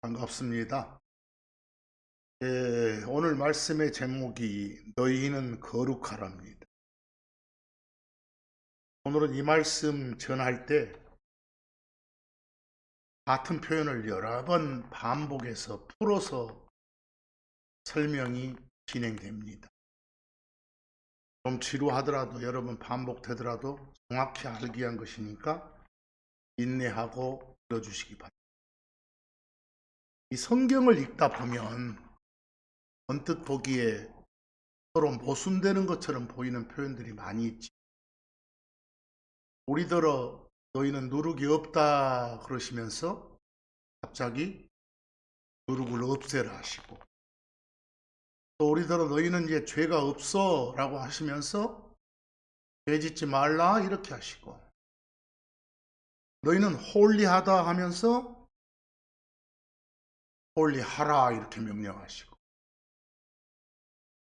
반갑습니다. 오늘 말씀의 제목이 너희는 거룩하랍니다. 오늘은 이 말씀 전할 때 같은 표현을 여러 번 반복해서 풀어서 설명이 진행됩니다. 좀 지루하더라도 여러 번 반복되더라도 정확히 알기 위한 것이니까 인내하고 들어주시기 바랍니다. 이 성경을 읽다 보면 언뜻 보기에 서로 모순되는 것처럼 보이는 표현들이 많이 있지. 우리더러 너희는 누룩이 없다 그러시면서 갑자기 누룩을 없애라 하시고, 또 우리더러 너희는 이제 죄가 없어 라고 하시면서 죄 짓지 말라 이렇게 하시고, 너희는 홀리하다 하면서 홀리하라 이렇게 명령하시고,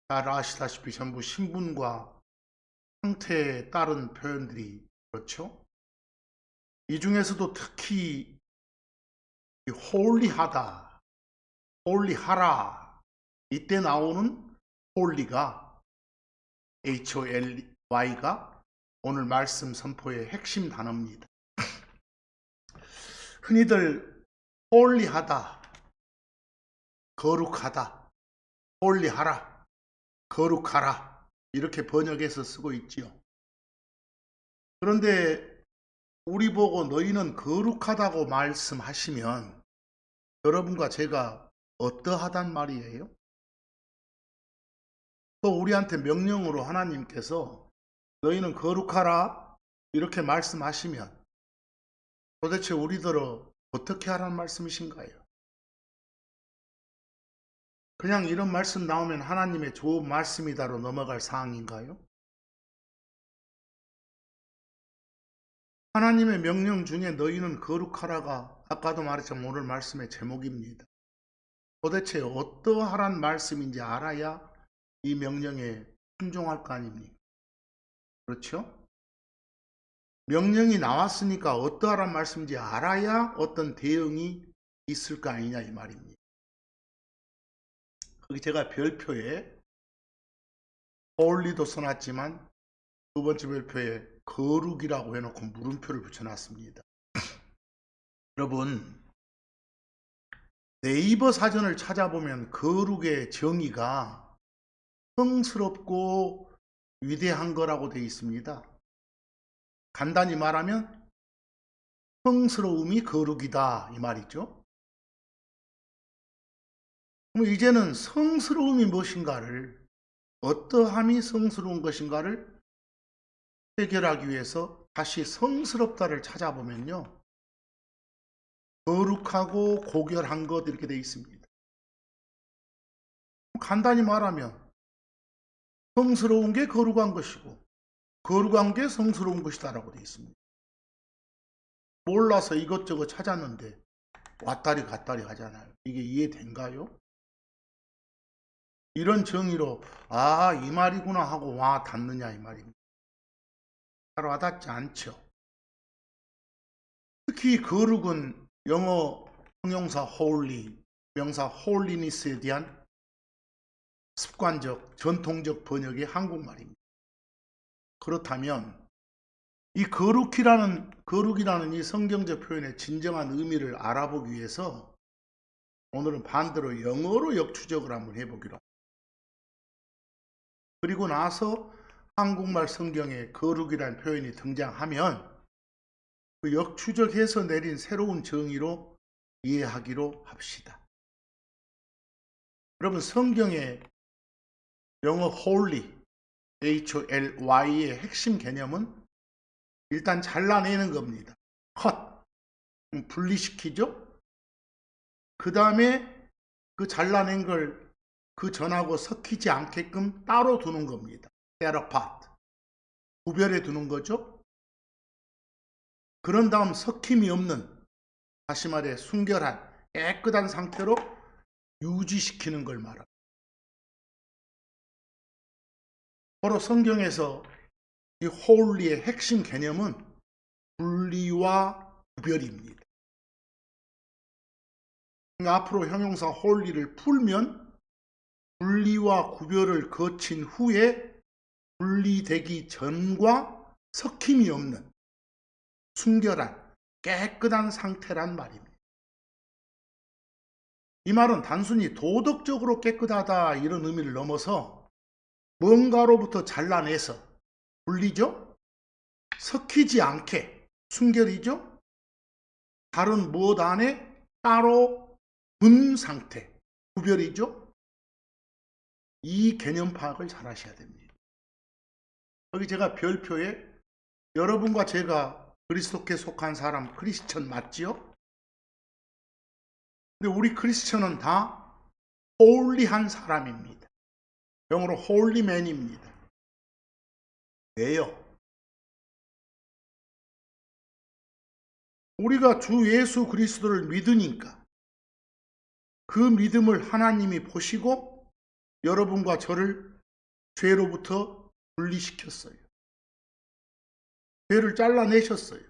잘 아시다시피 전부 신분과 상태에 따른 표현들이 그렇죠. 이 중에서도 특히 홀리하다, 홀리하라 이때 나오는 홀리가 HOLY가 오늘 말씀 선포의 핵심 단어입니다. 흔히들 홀리하다, 거룩하다, 홀리하라, 거룩하라 이렇게 번역해서 쓰고 있지요. 그런데 우리 보고 너희는 거룩하다고 말씀하시면 여러분과 제가 어떠하단 말이에요? 또 우리한테 명령으로 하나님께서 너희는 거룩하라 이렇게 말씀하시면 도대체 우리들은 어떻게 하라는 말씀이신가요? 그냥 이런 말씀 나오면 하나님의 좋은 말씀이다로 넘어갈 사항인가요? 하나님의 명령 중에 너희는 거룩하라가 아까도 말했지만 오늘 말씀의 제목입니다. 도대체 어떠하란 말씀인지 알아야 이 명령에 순종할 거 아닙니까? 그렇죠? 명령이 나왔으니까 어떠하란 말씀인지 알아야 어떤 대응이 있을 거 아니냐 이 말입니다. 거기 제가 별표에 홀리도 써놨지만 두 번째 별표에 거룩이라고 해놓고 물음표를 붙여놨습니다. 여러분, 네이버 사전을 찾아보면 거룩의 정의가 성스럽고 위대한 거라고 되어 있습니다. 간단히 말하면 성스러움이 거룩이다 이 말이죠. 그럼 이제는 성스러움이 무엇인가를, 어떠함이 성스러운 것인가를 해결하기 위해서 다시 성스럽다를 찾아보면요, 거룩하고 고결한 것 이렇게 되어 있습니다. 간단히 말하면 성스러운 게 거룩한 것이고 거룩한 게 성스러운 것이다 라고 되어 있습니다. 몰라서 이것저것 찾았는데 왔다리 갔다리 하잖아요. 이게 이해된가요? 이런 정의로 이 말이구나 하고 와 닿느냐 이 말입니다. 잘 와닿지 않죠. 특히 거룩은 영어 형용사 holy, 명사 holiness에 대한 습관적, 전통적 번역의 한국말입니다. 그렇다면 이 거룩이라는 이 성경적 표현의 진정한 의미를 알아보기 위해서 오늘은 반대로 영어로 역추적을 한번 해보기로 합니다. 그리고 나서 한국말 성경에 거룩이라는 표현이 등장하면 그 역추적해서 내린 새로운 정의로 이해하기로 합시다. 여러분, 성경의 영어 holy, HOLY의 핵심 개념은 일단 잘라내는 겁니다. 컷, 분리시키죠. 그 다음에 그 잘라낸 걸 그 전하고 섞이지 않게끔 따로 두는 겁니다. set apart, 구별해 두는 거죠. 그런 다음 섞임이 없는, 다시 말해 순결한 깨끗한 상태로 유지시키는 걸 말합니다. 바로 성경에서 이 holy의 핵심 개념은 분리와 구별입니다. 앞으로 형용사 홀리를 풀면 분리와 구별을 거친 후에 분리되기 전과 섞임이 없는 순결한 깨끗한 상태란 말입니다. 이 말은 단순히 도덕적으로 깨끗하다 이런 의미를 넘어서 뭔가로부터 잘라내서 분리죠? 섞이지 않게 순결이죠? 다른 무엇 안에 따로 분 상태, 구별이죠? 이 개념 파악을 잘 하셔야 됩니다. 여기 제가 별표에 여러분과 제가 그리스도께 속한 사람 크리스천 맞지요? 근데 우리 크리스천은 다 홀리한 사람입니다. 영어로 홀리맨입니다. 왜요? 우리가 주 예수 그리스도를 믿으니까 그 믿음을 하나님이 보시고 여러분과 저를 죄로부터 분리시켰어요. 죄를 잘라내셨어요.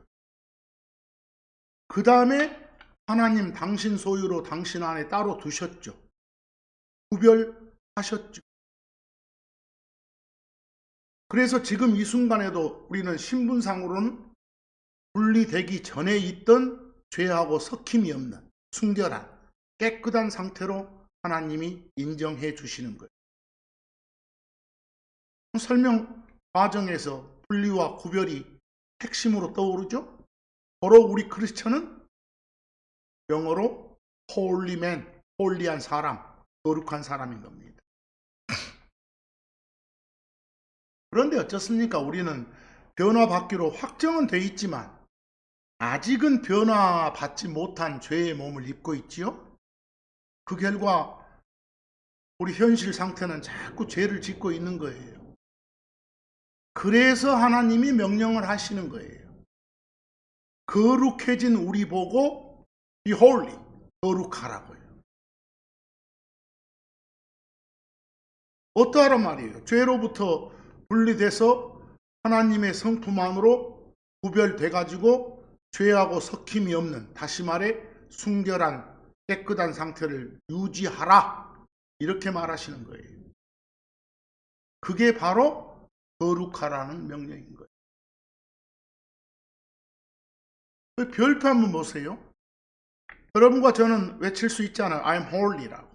그 다음에 하나님 당신 소유로 당신 안에 따로 두셨죠. 구별하셨죠. 그래서 지금 이 순간에도 우리는 신분상으로는 분리되기 전에 있던 죄하고 섞임이 없는 순결한 깨끗한 상태로 하나님이 인정해 주시는 거예요. 설명 과정에서 분리와 구별이 핵심으로 떠오르죠. 바로 우리 크리스천은 영어로 홀리맨, 홀리한 사람, 거룩한 사람인 겁니다. 그런데 어쩌습니까? 우리는 변화받기로 확정은 돼 있지만 아직은 변화받지 못한 죄의 몸을 입고 있지요. 그 결과 우리 현실 상태는 자꾸 죄를 짓고 있는 거예요. 그래서 하나님이 명령을 하시는 거예요. 거룩해진 우리 보고 be holy, 거룩하라고요. 어떠하란 말이에요? 죄로부터 분리돼서 하나님의 성품 안으로 구별돼가지고 죄하고 섞임이 없는, 다시 말해 순결한 깨끗한 상태를 유지하라, 이렇게 말하시는 거예요. 그게 바로 거룩하라는 명령인 거예요. 별표 한번 보세요. 여러분과 저는 외칠 수 있잖아요. I'm holy라고.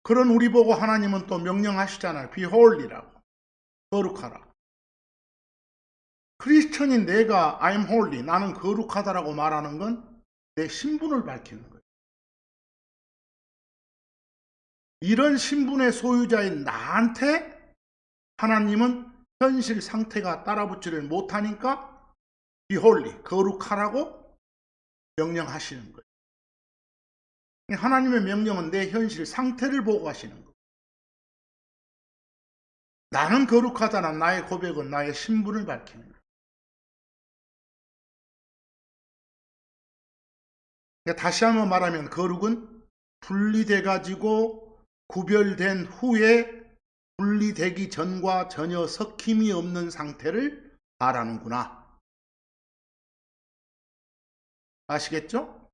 그런 우리 보고 하나님은 또 명령하시잖아요. Be holy라고. 거룩하라. 크리스천인 내가 I'm holy, 나는 거룩하다라고 말하는 건 내 신분을 밝히는 거예요. 이런 신분의 소유자인 나한테 하나님은 현실 상태가 따라붙지를 못하니까 Be holy, 거룩하라고 명령하시는 거예요. 하나님의 명령은 내 현실 상태를 보고 하시는 거예요. 나는 거룩하다는 나의 고백은 나의 신분을 밝히는 거예요. 다시 한번 말하면 거룩은 분리돼 가지고 구별된 후에 분리되기 전과 전혀 섞임이 없는 상태를 말하는구나. 아시겠죠?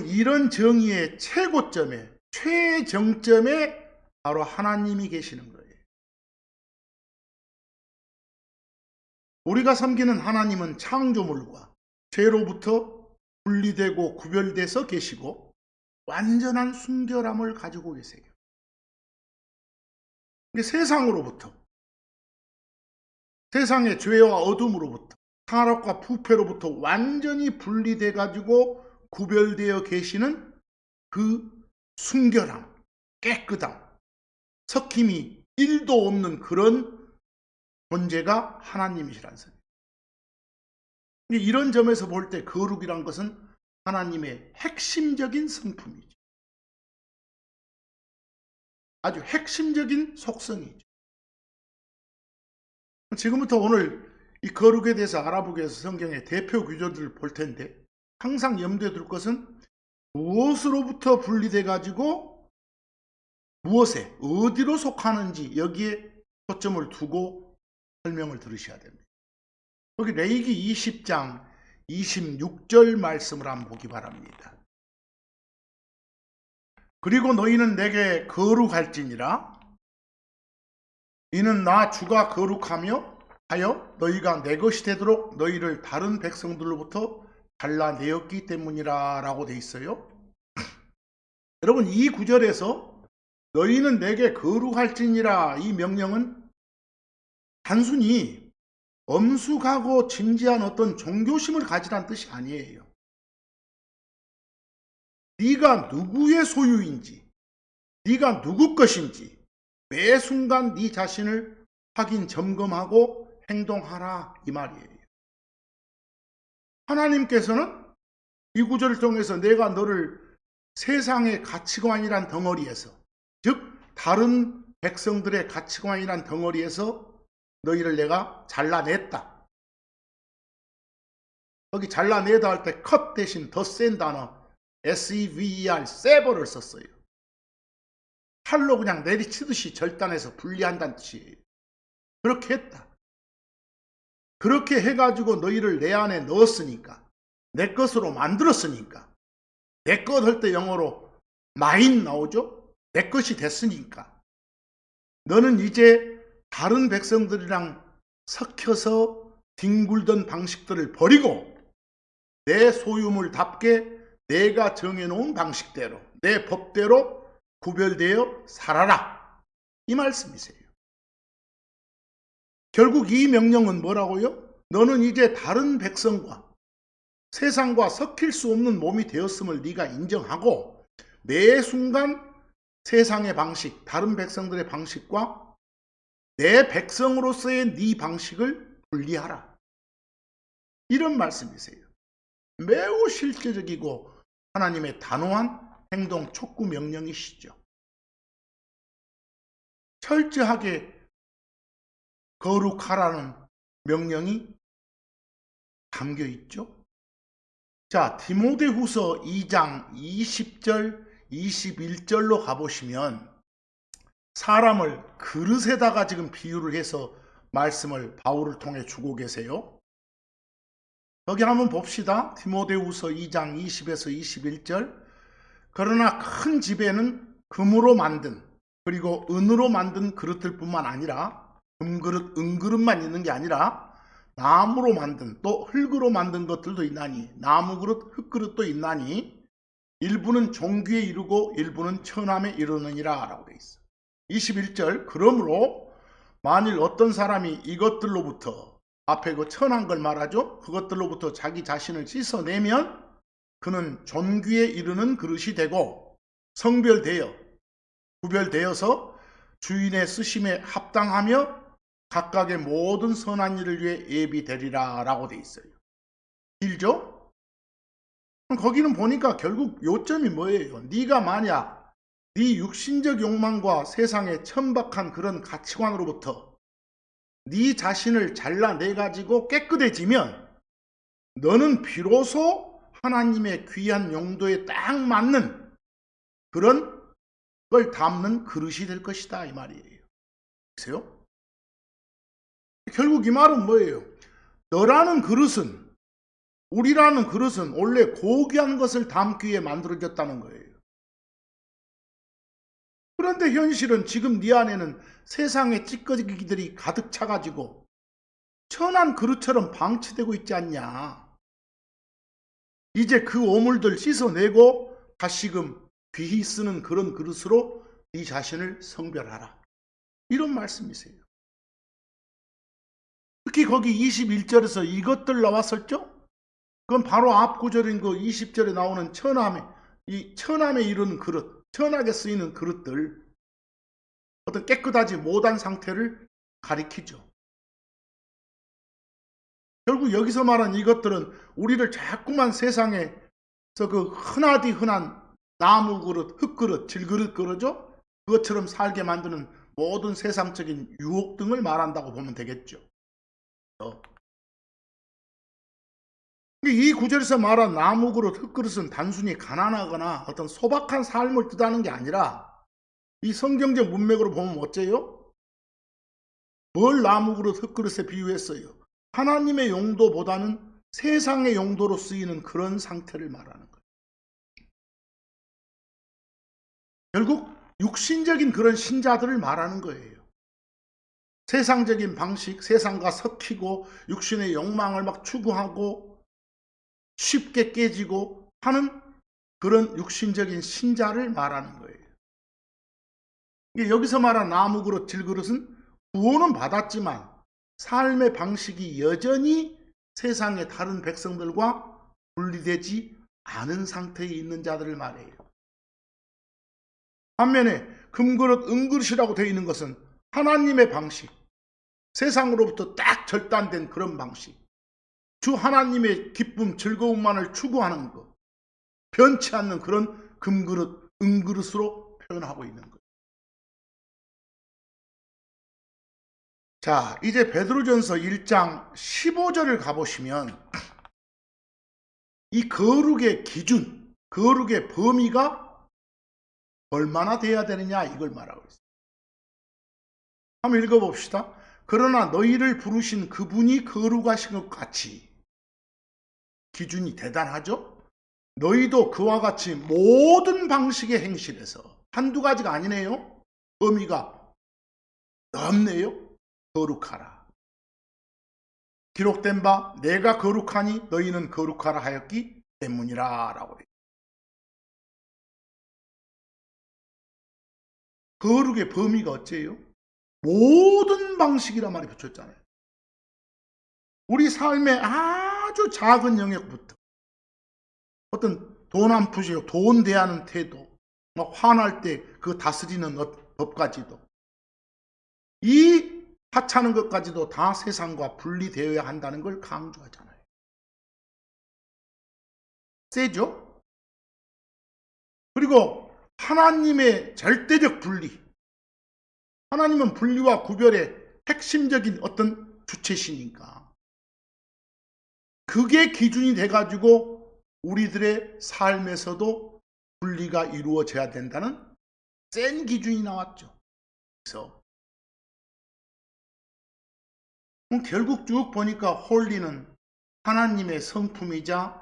이런 정의의 최고점에, 최정점에 바로 하나님이 계시는 거예요. 우리가 섬기는 하나님은 창조물과 죄로부터 분리되고 구별돼서 계시고 완전한 순결함을 가지고 계세요. 세상으로부터, 세상의 죄와 어둠으로부터, 타락과 부패로부터 완전히 분리돼 가지고 구별되어 계시는 그 순결함, 깨끗함, 섞임이 1도 없는 그런 존재가 하나님이시라는 소리예요. 이런 점에서 볼 때 거룩이란 것은 하나님의 핵심적인 성품이죠. 아주 핵심적인 속성이죠. 지금부터 오늘 이 거룩에 대해서 알아보기 위해서 성경의 대표 구절들을 볼 텐데, 항상 염두에 둘 것은 무엇으로부터 분리돼 가지고 무엇에, 어디로 속하는지 여기에 초점을 두고 설명을 들으셔야 됩니다. 여기 레위기 20장 26절 말씀을 한번 보기 바랍니다. 그리고 너희는 내게 거룩할지니라. 이는 나 주가 거룩하며 하여 너희가 내 것이 되도록 너희를 다른 백성들로부터 잘라내었기 때문이라 라고 돼 있어요. 여러분, 이 구절에서 너희는 내게 거룩할지니라 이 명령은 단순히 엄숙하고 진지한 어떤 종교심을 가지란 뜻이 아니에요. 네가 누구의 소유인지, 네가 누구 것인지 매 순간 네 자신을 확인 점검하고 행동하라 이 말이에요. 하나님께서는 이 구절을 통해서 내가 너를 세상의 가치관이란 덩어리에서, 즉 다른 백성들의 가치관이란 덩어리에서 너희를 내가 잘라냈다. 여기 잘라내다 할 때 컷 대신 더 센 단어 sever, sever를 썼어요. 칼로 그냥 내리치듯이 절단해서 분리한다는 뜻이에요. 그렇게 했다. 그렇게 해가지고 너희를 내 안에 넣었으니까, 내 것으로 만들었으니까, 내 것 할 때 영어로 mine 나오죠? 내 것이 됐으니까 너는 이제 다른 백성들이랑 섞여서 뒹굴던 방식들을 버리고 내 소유물답게 내가 정해놓은 방식대로, 내 법대로 구별되어 살아라 이 말씀이세요. 결국 이 명령은 뭐라고요? 너는 이제 다른 백성과 세상과 섞일 수 없는 몸이 되었음을 네가 인정하고 매 순간 세상의 방식, 다른 백성들의 방식과 내 백성으로서의 네 방식을 분리하라. 이런 말씀이세요. 매우 실제적이고 하나님의 단호한 행동 촉구 명령이시죠. 철저하게 거룩하라는 명령이 담겨 있죠. 자, 디모데후서 2장 20절 21절로 가보시면 사람을 그릇에다가 지금 비유를 해서 말씀을 바울을 통해 주고 계세요. 여기 한번 봅시다. 디모데후서 2장 20에서 21절. 그러나 큰 집에는 금으로 만든 그리고 은으로 만든 그릇들 뿐만 아니라 금그릇, 은그릇만 있는 게 아니라 나무로 만든 또 흙으로 만든 것들도 있나니 나무그릇, 흙그릇도 있나니 일부는 종귀에 이르고 일부는 천함에 이르느니라 라고 되어 있어. 21절. 그러므로 만일 어떤 사람이 이것들로부터, 앞에 그 천한 걸 말하죠, 그것들로부터 자기 자신을 씻어내면 그는 존귀에 이르는 그릇이 되고 성별되어 구별되어서 주인의 쓰심에 합당하며 각각의 모든 선한 일을 위해 예비되리라 라고 되어 있어요. 길죠? 거기는 보니까 결국 요점이 뭐예요? 네가 만약 네 육신적 욕망과 세상의 천박한 그런 가치관으로부터 네 자신을 잘라내가지고 깨끗해지면 너는 비로소 하나님의 귀한 용도에 딱 맞는 그런 걸 담는 그릇이 될 것이다 이 말이에요. 보세요. 결국 이 말은 뭐예요? 너라는 그릇은, 우리라는 그릇은 원래 고귀한 것을 담기 위해 만들어졌다는 거예요. 그런데 현실은 지금 네 안에는 세상의 찌꺼기들이 가득 차가지고 천한 그릇처럼 방치되고 있지 않냐. 이제 그 오물들 씻어내고 다시금 귀히 쓰는 그런 그릇으로 네 자신을 성별하라. 이런 말씀이세요. 특히 거기 21절에서 이것들 나왔었죠? 그건 바로 앞 구절인 그 20절에 나오는 이 천함에 이르는 그릇, 천하게 쓰이는 그릇들, 어떤 깨끗하지 못한 상태를 가리키죠. 결국 여기서 말한 이것들은 우리를 자꾸만 세상에서 그 흔하디 흔한 나무 그릇, 흙 그릇, 질그릇 그러죠? 그것처럼 살게 만드는 모든 세상적인 유혹 등을 말한다고 보면 되겠죠. 이 구절에서 말한 나무 그릇, 흙 그릇은 단순히 가난하거나 어떤 소박한 삶을 뜻하는 게 아니라 이 성경적 문맥으로 보면 어째요? 뭘 나무 그릇, 흙 그릇에 비유했어요? 하나님의 용도보다는 세상의 용도로 쓰이는 그런 상태를 말하는 거예요. 결국 육신적인 그런 신자들을 말하는 거예요. 세상적인 방식, 세상과 섞이고 육신의 욕망을 막 추구하고 쉽게 깨지고 하는 그런 육신적인 신자를 말하는 거예요. 여기서 말한 나무 그릇, 질그릇은 구원은 받았지만 삶의 방식이 여전히 세상의 다른 백성들과 분리되지 않은 상태에 있는 자들을 말해요. 반면에 금그릇, 은그릇이라고 되어 있는 것은 하나님의 방식, 세상으로부터 딱 절단된 그런 방식, 주 하나님의 기쁨, 즐거움만을 추구하는 것, 변치 않는 그런 금그릇, 은그릇으로 표현하고 있는 것. 자, 이제 베드로전서 1장 15절을 가보시면 이 거룩의 기준, 거룩의 범위가 얼마나 돼야 되느냐 이걸 말하고 있어요. 한번 읽어봅시다. 그러나 너희를 부르신 그분이 거룩하신 것 같이, 기준이 대단하죠? 너희도 그와 같이 모든 방식의 행실에서, 한두 가지가 아니네요. 범위가 넓네요. 거룩하라. 기록된 바 내가 거룩하니 너희는 거룩하라 하였기 때문이라 라고 해요. 거룩의 범위가 어째요? 모든 방식이란 말이 붙였잖아요. 우리 삶의 아주 작은 영역부터 어떤 돈 안 푸시고 돈 대하는 태도, 막 화날 때 그 다스리는 법까지도, 이 하찮은 것까지도 다 세상과 분리되어야 한다는 걸 강조하잖아요. 세죠? 그리고 하나님의 절대적 분리, 하나님은 분리와 구별의 핵심적인 어떤 주체시니까 그게 기준이 돼가지고 우리들의 삶에서도 분리가 이루어져야 된다는 센 기준이 나왔죠. 그래서 결국 쭉 보니까 홀리는 하나님의 성품이자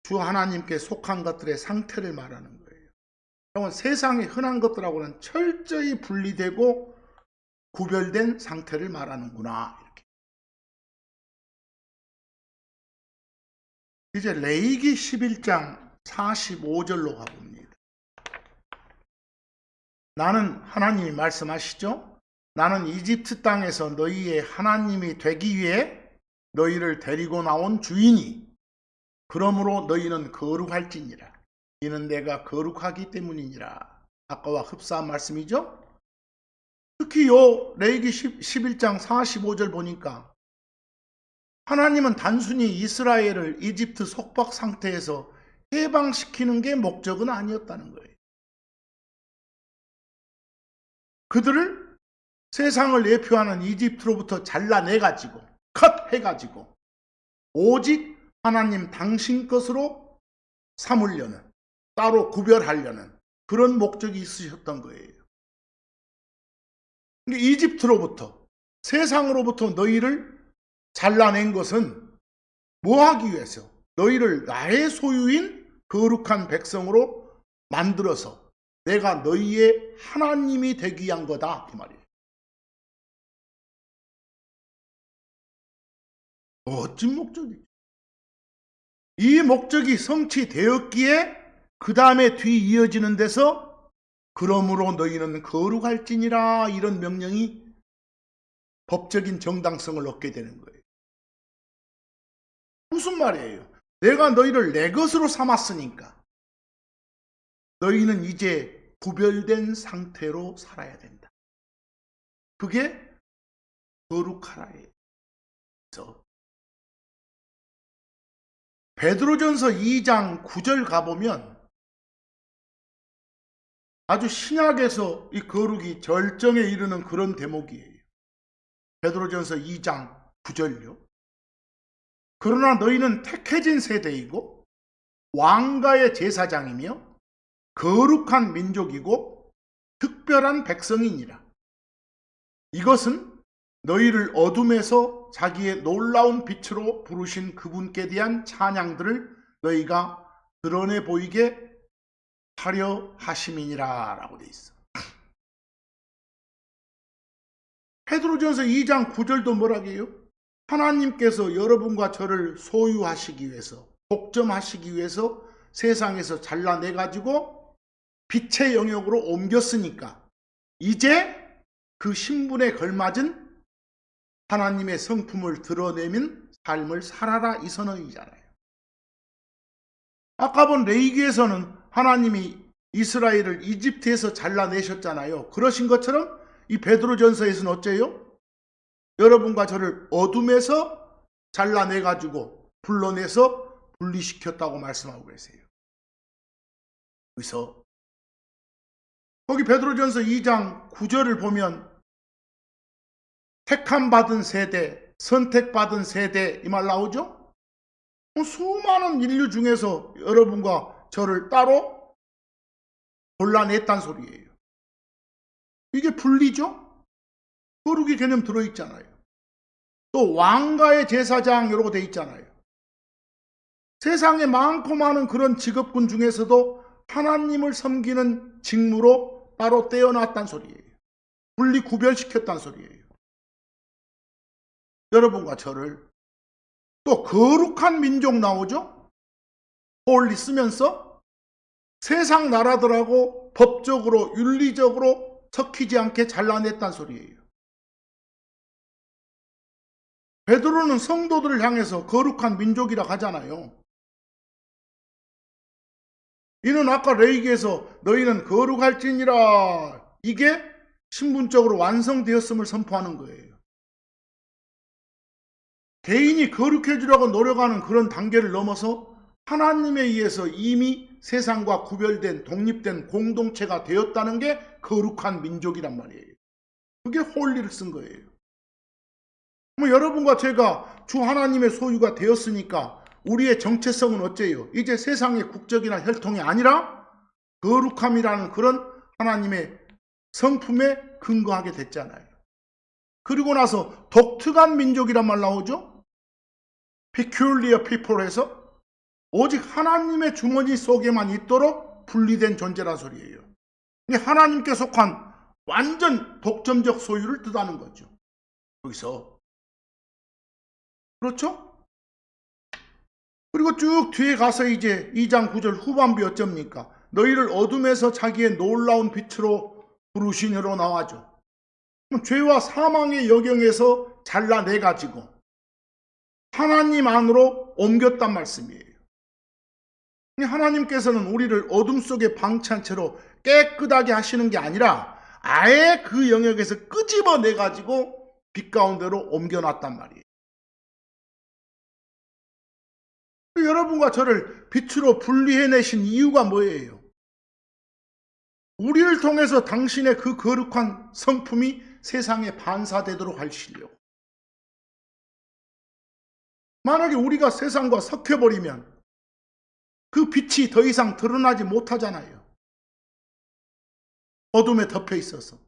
주 하나님께 속한 것들의 상태를 말하는 거예요. 그러면 세상의 흔한 것들하고는 철저히 분리되고 구별된 상태를 말하는구나. 이렇게. 이제 레위기 11장 45절로 가봅니다. 나는, 하나님이 말씀하시죠? 나는 이집트 땅에서 너희의 하나님이 되기 위해 너희를 데리고 나온 주인이, 그러므로 너희는 거룩할지니라. 이는 내가 거룩하기 때문이니라. 아까와 흡사한 말씀이죠? 특히 요 레위기 11장 45절 보니까 하나님은 단순히 이스라엘을 이집트 속박 상태에서 해방시키는 게 목적은 아니었다는 거예요. 그들을 세상을 예표하는 이집트로부터 잘라내가지고 컷해가지고 오직 하나님 당신 것으로 삼으려는, 따로 구별하려는 그런 목적이 있으셨던 거예요. 이집트로부터, 세상으로부터 너희를 잘라낸 것은 뭐 하기 위해서? 너희를 나의 소유인 거룩한 백성으로 만들어서 내가 너희의 하나님이 되기 위한 거다, 그 말이에요. 멋진 목적이죠. 이 목적이 성취되었기에 그 다음에 뒤 이어지는 데서 그러므로 너희는 거룩할지니라, 이런 명령이 법적인 정당성을 얻게 되는 거예요. 무슨 말이에요? 내가 너희를 내 것으로 삼았으니까 너희는 이제 구별된 상태로 살아야 된다. 그게 거룩하라예요. 그래서 베드로전서 2장 9절 가보면 아주 신약에서 이 거룩이 절정에 이르는 그런 대목이에요. 베드로전서 2장 9절요. 그러나 너희는 택해진 세대이고 왕가의 제사장이며 거룩한 민족이고 특별한 백성이니라. 이것은 너희를 어둠에서 자기의 놀라운 빛으로 부르신 그분께 대한 찬양들을 너희가 드러내 보이게 하려 하심이니라 라고 돼 있어. 베드로전서 2장 9절도 뭐라고요? 하나님께서 여러분과 저를 소유하시기 위해서, 독점하시기 위해서 세상에서 잘라내가지고 빛의 영역으로 옮겼으니까 이제 그 신분에 걸맞은 하나님의 성품을 드러내는 삶을 살아라 이 선언이잖아요. 아까 본 레위기에서는 하나님이 이스라엘을 이집트에서 잘라내셨잖아요. 그러신 것처럼 이 베드로전서에서는 어째요? 여러분과 저를 어둠에서 잘라내가지고 불러내서 분리시켰다고 말씀하고 계세요. 그래서 거기 베드로전서 2장 9절을 보면 택함받은 세대, 선택받은 세대 이 말 나오죠? 수많은 인류 중에서 여러분과 저를 따로 골라냈단 소리예요. 이게 분리죠? 거룩의 개념 들어있잖아요. 또 왕가의 제사장 이러고 돼 있잖아요. 세상에 많고 많은 그런 직업군 중에서도 하나님을 섬기는 직무로 따로 떼어놨단 소리예요. 분리 구별시켰단 소리예요. 여러분과 저를 또 거룩한 민족 나오죠? 홀리 쓰면서 세상 나라들하고 법적으로 윤리적으로 섞이지 않게 잘라냈단 소리예요. 베드로는 성도들을 향해서 거룩한 민족이라 하잖아요. 이는 아까 레위기에서 너희는 거룩할지니라 이게 신분적으로 완성되었음을 선포하는 거예요. 개인이 거룩해지려고 노력하는 그런 단계를 넘어서 하나님에 의해서 이미 세상과 구별된 독립된 공동체가 되었다는 게 거룩한 민족이란 말이에요. 그게 홀리를 쓴 거예요. 여러분과 제가 주 하나님의 소유가 되었으니까 우리의 정체성은 어째요? 이제 세상의 국적이나 혈통이 아니라 거룩함이라는 그런 하나님의 성품에 근거하게 됐잖아요. 그리고 나서 독특한 민족이란 말 나오죠? peculiar people에서 오직 하나님의 주머니 속에만 있도록 분리된 존재란 소리예요. 하나님께 속한 완전 독점적 소유를 뜻하는 거죠. 여기서 그렇죠? 그리고 쭉 뒤에 가서 이제 2장 9절 후반부 어쩝니까? 너희를 어둠에서 자기의 놀라운 빛으로 부르시니로 나와죠. 죄와 사망의 여경에서 잘라내가지고 하나님 안으로 옮겼단 말씀이에요. 하나님께서는 우리를 어둠 속에 방치한 채로 깨끗하게 하시는 게 아니라 아예 그 영역에서 끄집어내가지고 빛 가운데로 옮겨놨단 말이에요. 여러분과 저를 빛으로 분리해내신 이유가 뭐예요? 우리를 통해서 당신의 그 거룩한 성품이 세상에 반사되도록 하시려고. 만약에 우리가 세상과 섞여버리면 그 빛이 더 이상 드러나지 못하잖아요. 어둠에 덮여 있어서.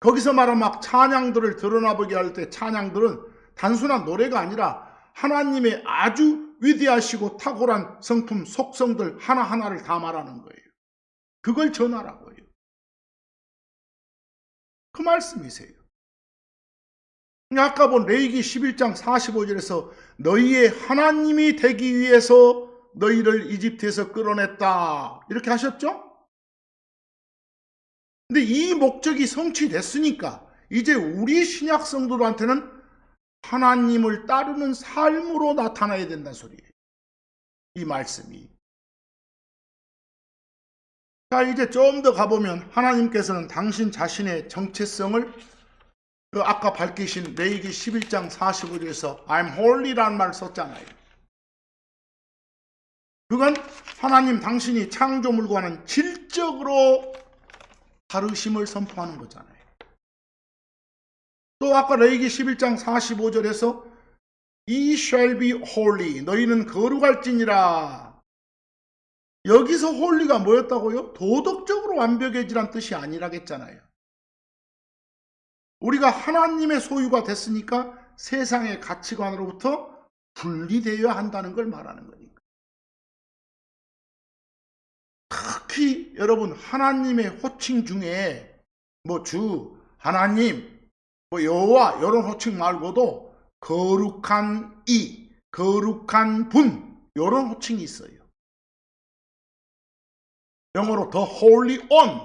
거기서 말하면 막 찬양들을 드러나보게 할 때 찬양들은 단순한 노래가 아니라 하나님의 아주 위대하시고 탁월한 성품, 속성들 하나하나를 다 말하는 거예요. 그걸 전하라고요. 그 말씀이세요. 아까 본 레위기 11장 45절에서 너희의 하나님이 되기 위해서 너희를 이집트에서 끌어냈다 이렇게 하셨죠? 근데 이 목적이 성취됐으니까 이제 우리 신약 성도들한테는 하나님을 따르는 삶으로 나타나야 된다는 소리예요. 이 말씀이. 자, 이제 좀 더 가보면 하나님께서는 당신 자신의 정체성을 아까 밝히신 레위기 11장 45절에서 I'm holy라는 말을 썼잖아요. 그건 하나님 당신이 창조물과는 질적으로 다르심을 선포하는 거잖아요. 또 아까 레위기 11장 45절에서 Ye shall be holy. 너희는 거룩할지니라. 여기서 홀리가 뭐였다고요? 도덕적으로 완벽해지란 뜻이 아니라겠잖아요. 우리가 하나님의 소유가 됐으니까 세상의 가치관으로부터 분리되어야 한다는 걸 말하는 거니까. 특히 여러분 하나님의 호칭 중에 뭐 주, 하나님, 뭐 여호와 이런 호칭 말고도 거룩한 이, 거룩한 분 이런 호칭이 있어요. 영어로 the holy one.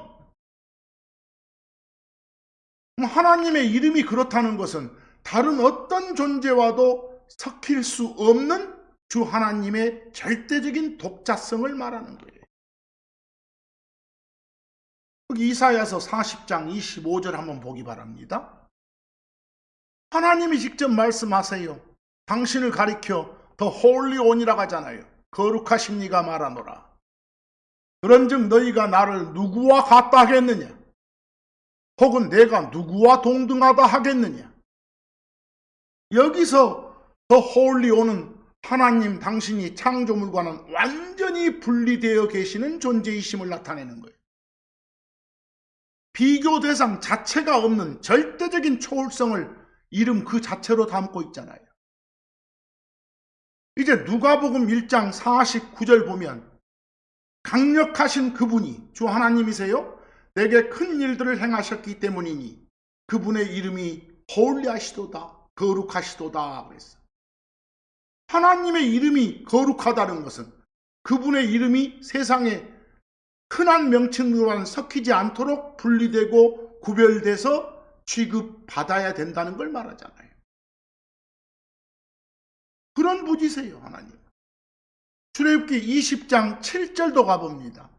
하나님의 이름이 그렇다는 것은 다른 어떤 존재와도 섞일 수 없는 주 하나님의 절대적인 독자성을 말하는 거예요. 이사야서 40장 25절 한번 보기 바랍니다. 하나님이 직접 말씀하세요. 당신을 가리켜 더 홀리온이라고 하잖아요. 거룩하신 이가 말하노라. 그런즉 너희가 나를 누구와 같다 하겠느냐? 혹은 내가 누구와 동등하다 하겠느냐? 여기서 더 홀리온은 하나님 당신이 창조물과는 완전히 분리되어 계시는 존재이심을 나타내는 거예요. 비교 대상 자체가 없는 절대적인 초월성을 이름 그 자체로 담고 있잖아요. 이제 누가복음 1장 49절 보면 강력하신 그분이 주 하나님이세요. 내게 큰 일들을 행하셨기 때문이니 그분의 이름이 홀리하시도다, 거룩하시도다 그랬어요. 하나님의 이름이 거룩하다는 것은 그분의 이름이 세상에 흔한 명칭으로는 섞이지 않도록 분리되고 구별돼서 취급받아야 된다는 걸 말하잖아요. 그런 분이세요, 하나님. 출애굽기 20장 7절도 가봅니다.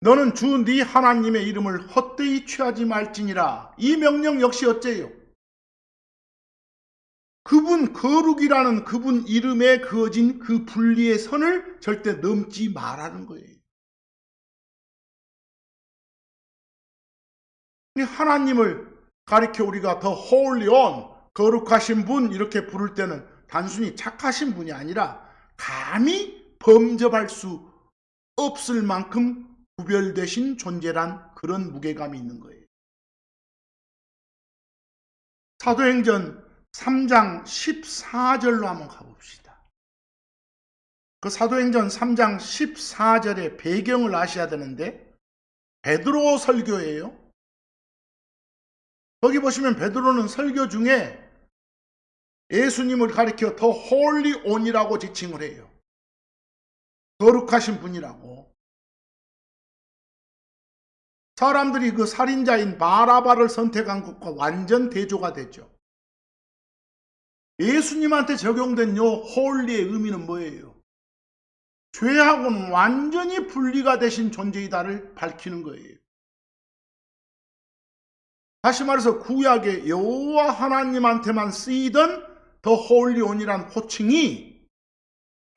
너는 주 네 하나님의 이름을 헛되이 취하지 말지니라. 이 명령 역시 어째요? 그분 거룩이라는 그분 이름에 그어진 그 분리의 선을 절대 넘지 말라는 거예요. 하나님을 가리켜 우리가 더 holy one, 거룩하신 분 이렇게 부를 때는 단순히 착하신 분이 아니라 감히 범접할 수 없을 만큼 구별되신 존재란 그런 무게감이 있는 거예요. 사도행전 3장 14절로 한번 가봅시다. 그 사도행전 3장 14절의 배경을 아셔야 되는데 베드로 설교예요. 거기 보시면 베드로는 설교 중에 예수님을 가리켜 더 홀리 온이라고 지칭을 해요. 거룩하신 분이라고. 사람들이 그 살인자인 바라바를 선택한 것과 완전 대조가 되죠. 예수님한테 적용된 요 홀리의 의미는 뭐예요? 죄하고는 완전히 분리가 되신 존재이다를 밝히는 거예요. 다시 말해서 구약의 여호와 하나님한테만 쓰이던 더 홀리 온이란 호칭이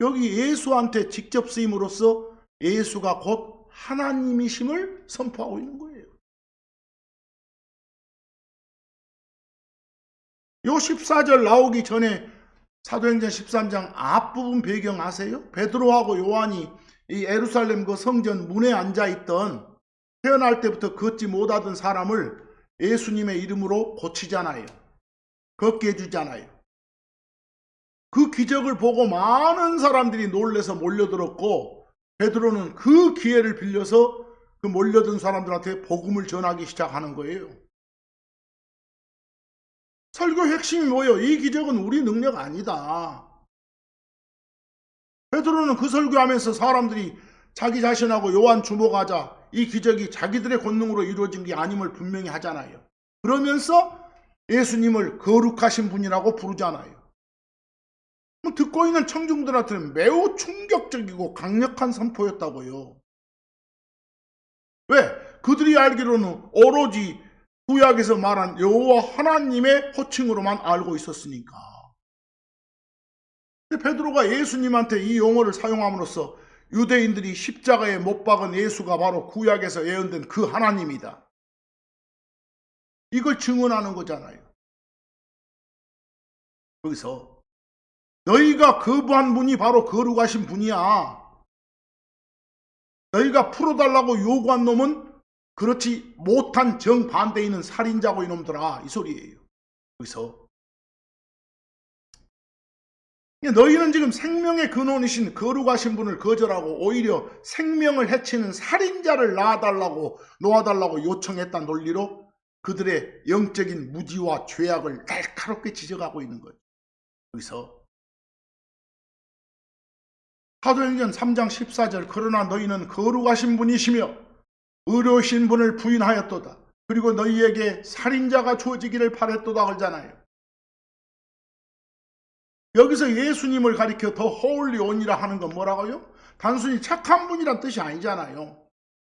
여기 예수한테 직접 쓰임으로써 예수가 곧 하나님이심을 선포하고 있는 거예요. 요 14절 나오기 전에 사도행전 13장 앞부분 배경 아세요? 베드로하고 요한이 이 예루살렘 그 성전 문에 앉아있던 태어날 때부터 걷지 못하던 사람을 예수님의 이름으로 고치잖아요. 걷게 해주잖아요. 그 기적을 보고 많은 사람들이 놀래서 몰려들었고 베드로는 그 기회를 빌려서 그 몰려든 사람들한테 복음을 전하기 시작하는 거예요. 설교 핵심이 뭐예요? 이 기적은 우리 능력 아니다. 베드로는 그 설교하면서 사람들이 자기 자신하고 요한 주목하자 이 기적이 자기들의 권능으로 이루어진 게 아님을 분명히 하잖아요. 그러면서 예수님을 거룩하신 분이라고 부르잖아요. 듣고 있는 청중들한테는 매우 충격적이고 강력한 선포였다고요. 왜? 그들이 알기로는 오로지 구약에서 말한 여호와 하나님의 호칭으로만 알고 있었으니까. 베드로가 예수님한테 이 용어를 사용함으로써 유대인들이 십자가에 못 박은 예수가 바로 구약에서 예언된 그 하나님이다. 이걸 증언하는 거잖아요. 여기서 너희가 거부한 분이 바로 거룩하신 분이야. 너희가 풀어달라고 요구한 놈은 그렇지 못한 정반대에 있는 살인자고 이놈들아 이 소리예요. 여기서 너희는 지금 생명의 근원이신 거룩하신 분을 거절하고 오히려 생명을 해치는 살인자를 놓아달라고 요청했다는 논리로 그들의 영적인 무지와 죄악을 날카롭게 지적하고 있는 거예요. 여기서 사도행전 3장 14절 그러나 너희는 거룩하신 분이시며 의로우신 분을 부인하였도다. 그리고 너희에게 살인자가 주어지기를 바랬도다 그러잖아요. 여기서 예수님을 가리켜 더 홀리 온이라 하는 건 뭐라고요? 단순히 착한 분이란 뜻이 아니잖아요.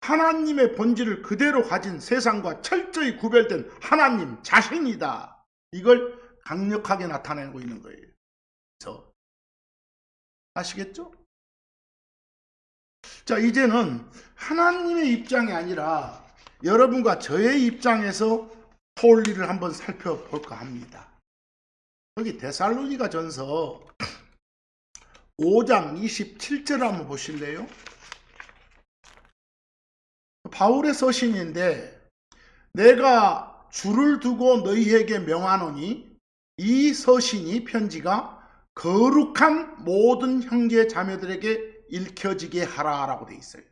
하나님의 본질을 그대로 가진 세상과 철저히 구별된 하나님 자신이다. 이걸 강력하게 나타내고 있는 거예요. 그래서 아시겠죠? 자, 이제는 하나님의 입장이 아니라 여러분과 저의 입장에서 홀리를 한번 살펴볼까 합니다. 여기 데살로니가 전서 5장 27절 한번 보실래요? 바울의 서신인데 내가 주를 두고 너희에게 명하노니 이 서신이 편지가 거룩한 모든 형제 자매들에게 읽혀지게 하라라고 돼 있어요.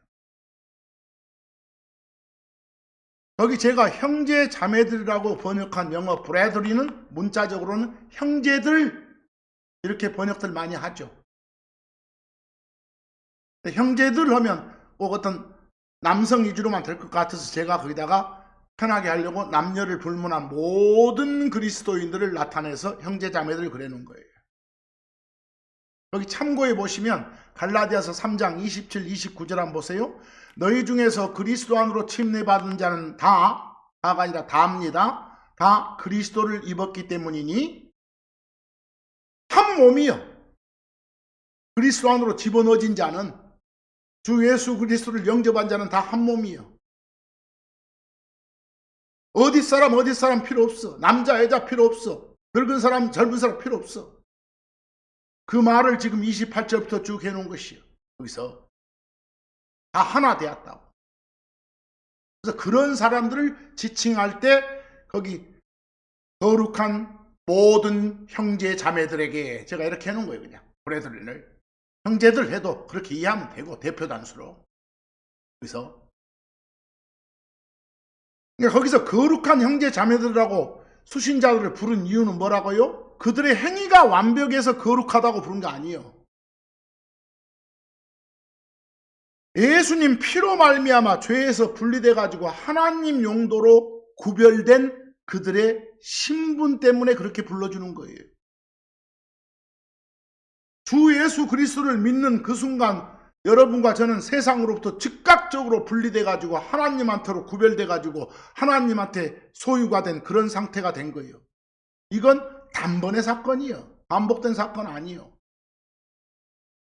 여기 제가 형제 자매들이라고 번역한 영어 브래드리는 문자적으로는 형제들 이렇게 번역들 많이 하죠. 형제들 하면 꼭 어떤 남성 위주로만 될 것 같아서 제가 거기다가 편하게 하려고 남녀를 불문한 모든 그리스도인들을 나타내서 형제 자매들을 그려놓은 거예요. 여기 참고해 보시면 갈라디아서 3장 27, 29절 한번 보세요. 너희 중에서 그리스도 안으로 침례받은 자는 다가 아니라 다입니다. 다 그리스도를 입었기 때문이니 한 몸이요. 그리스도 안으로 집어넣어진 자는 주 예수 그리스도를 영접한 자는 다 한 몸이요. 어디 사람 필요 없어. 남자 여자 필요 없어. 늙은 사람 젊은 사람 필요 없어. 그 말을 지금 28절부터 쭉 해놓은 것이요. 여기서 다 하나 되었다고. 그래서 그런 사람들을 지칭할 때 거기 거룩한 모든 형제 자매들에게 제가 이렇게 해놓은 거예요. 그냥 브레드린을 형제들 해도 그렇게 이해하면 되고 대표 단수로. 그래서 그러니까 거기서 거룩한 형제 자매들이라고 수신자들을 부른 이유는 뭐라고요? 그들의 행위가 완벽해서 거룩하다고 부른 게 아니에요. 예수님 피로 말미암아 죄에서 분리돼 가지고 하나님 용도로 구별된 그들의 신분 때문에 그렇게 불러주는 거예요. 주 예수 그리스도를 믿는 그 순간 여러분과 저는 세상으로부터 즉각적으로 분리돼 가지고 하나님한테로 구별돼 가지고 하나님한테 소유가 된 그런 상태가 된 거예요. 이건 단번의 사건이에요. 반복된 사건 아니에요.